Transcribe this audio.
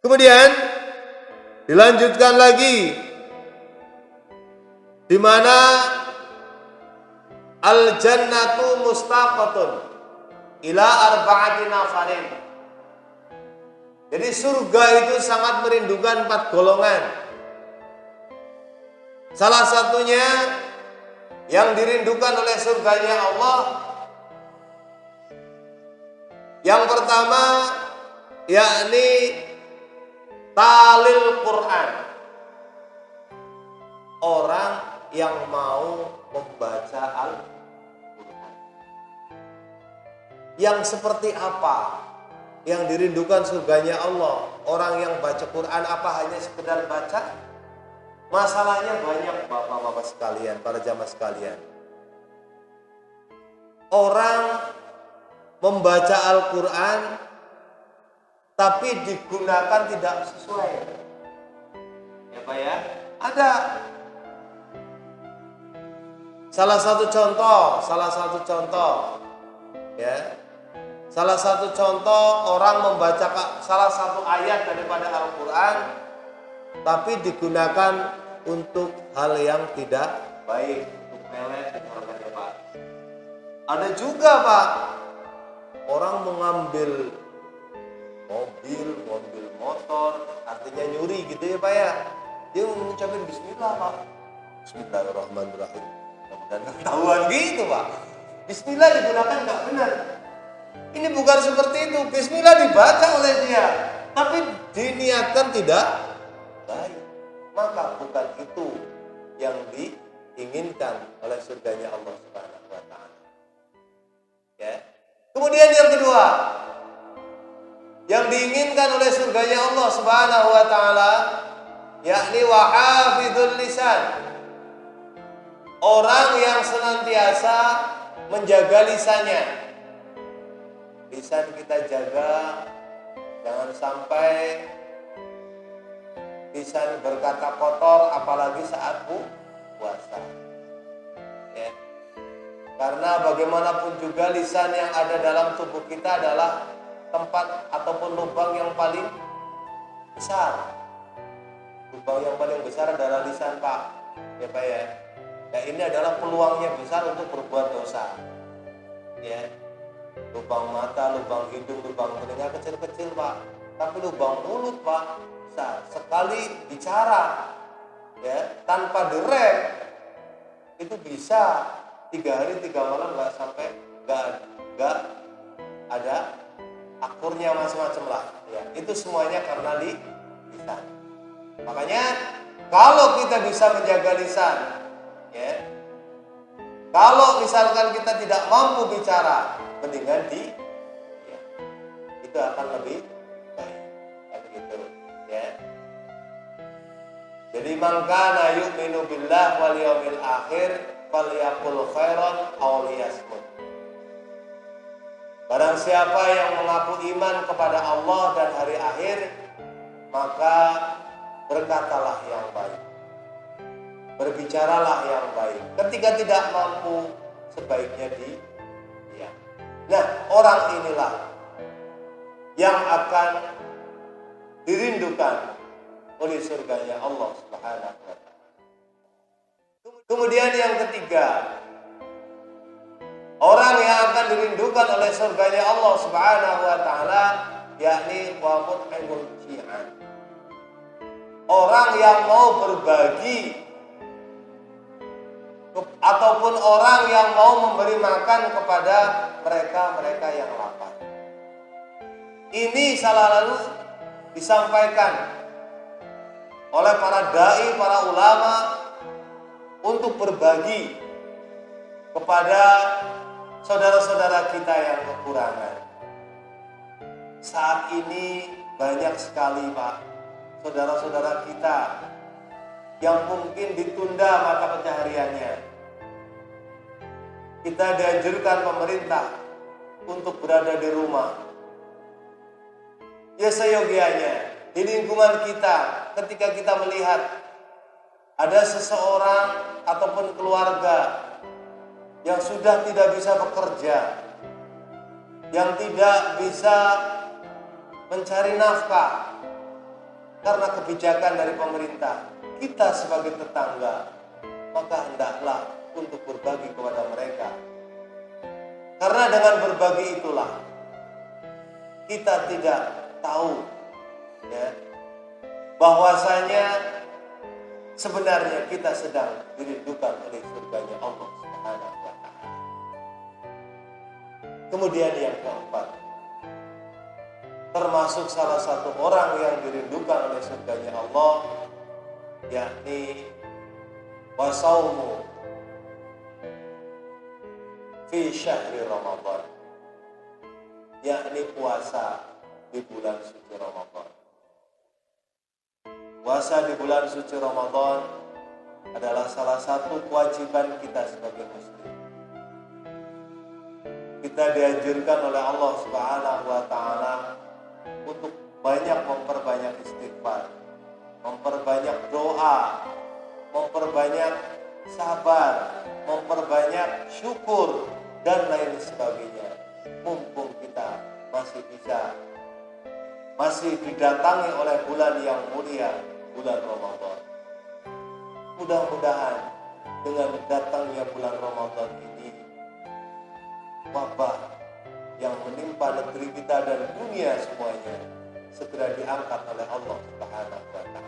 Kemudian dilanjutkan lagi di mana al-jannatu mustaqatun ila arba'ati nafarin. Jadi surga itu sangat merindukan 4 golongan. Salah satunya yang dirindukan oleh surganya Allah, yang pertama yakni talil Quran. Orang yang mau membaca Al-Quran. Yang seperti apa yang dirindukan surganya Allah? Orang yang baca Quran apa hanya sekedar baca? Masalahnya banyak bapak-bapak sekalian, para jamaah sekalian. Orang membaca Al-Quran tapi digunakan tidak sesuai. Ya Pak ya? Ada. Salah satu contoh ya. Salah satu contoh orang membaca salah satu ayat daripada Al-Quran tapi digunakan untuk hal yang tidak baik, untuk melet, ya Pak. Ada juga Pak, orang mengambil mobil, motor, artinya nyuri gitu ya Pak ya. Dia mengucapkan bismillah Pak. Bismillahirrahmanirrahim. Dan ketahuan gitu Pak. Bismillah digunakan nggak benar. Ini bukan seperti itu. Bismillah dibaca oleh dia, tapi diniatkan tidak baik. Maka bukan itu yang diinginkan oleh surganya Allah Subhanahu wa taala. Ya. Kemudian yang kedua, yang diinginkan oleh surganya Allah Subhanahu wa taala yakni wahafidul lisan. Orang yang senantiasa menjaga lisannya. Lisan kita jaga, jangan sampai lisan berkata kotor apalagi saat puasa. Ya. Karena bagaimanapun juga lisan yang ada dalam tubuh kita adalah tempat ataupun lubang yang paling besar. Lubang yang paling besar adalah lisan Pak. Ya Pak ya. Nah ini adalah peluangnya besar untuk berbuat dosa. Ya. Lubang mata, lubang hidung, lubang telinga kecil-kecil Pak. Tapi lubang mulut Pak besar. Sekali bicara ya tanpa direm itu bisa 3 hari 3 malam nggak ada akurnya macam-macam lah. Ya, itu semuanya karena lisan. Makanya kalau kita bisa menjaga lisan, ya, kalau misalkan kita tidak mampu bicara, mendingan ya, itu akan lebih baik. Kan begitu, ya. Jadi man kana yu'minu billah wal yawmil akhir falyaqul khairan aw liyasmut. Barang siapa yang mengaku iman kepada Allah dan hari akhir, maka berkatalah yang baik. Berbicaralah yang baik. Ketika tidak mampu, sebaiknya diam. Nah, orang inilah yang akan dirindukan oleh surganya Allah Subhanahu wa taala. Kemudian yang ketiga, orang yang akan dirindukan oleh surganya Allah Subhanahu wa taala yakni wa mut'imul ji'an. Orang yang mau berbagi ataupun orang yang mau memberi makan kepada mereka yang lapar. Ini selalu disampaikan oleh para dai, para ulama untuk berbagi kepada saudara-saudara kita yang kekurangan. Saat ini banyak sekali Pak, saudara-saudara kita yang mungkin ditunda mata pencahariannya. Kita dianjurkan pemerintah untuk berada di rumah. Ya seyogianya di lingkungan kita, ketika kita melihat ada seseorang ataupun keluarga yang sudah tidak bisa bekerja, yang tidak bisa mencari nafkah, karena kebijakan dari pemerintah, kita sebagai tetangga, maka hendaklah untuk berbagi kepada mereka. Karena dengan berbagi itulah kita tidak tahu ya, bahwasanya sebenarnya kita sedang dirindukan oleh surganya Allah Subhanahu wa Ta'ala. Kemudian yang keempat, termasuk salah satu orang yang dirindukan oleh surganya Allah, yakni wasaumu fi syahri Ramadan, yakni puasa di bulan suci Ramadan. Puasa di bulan suci Ramadan adalah salah satu kewajiban kita sebagai muslim. Kita dianjurkan oleh Allah Subhanahu wa Ta'ala untuk memperbanyak istighfar, memperbanyak doa, memperbanyak sabar, memperbanyak syukur dan lain sebagainya. Mumpung kita masih didatangi oleh bulan yang mulia, bulan Ramadan. Mudah-mudahan dengan datangnya bulan Ramadan ini, wabah yang menimpa negeri kita dan dunia semuanya segera diangkat oleh Allah Subhanahu wa Ta'ala.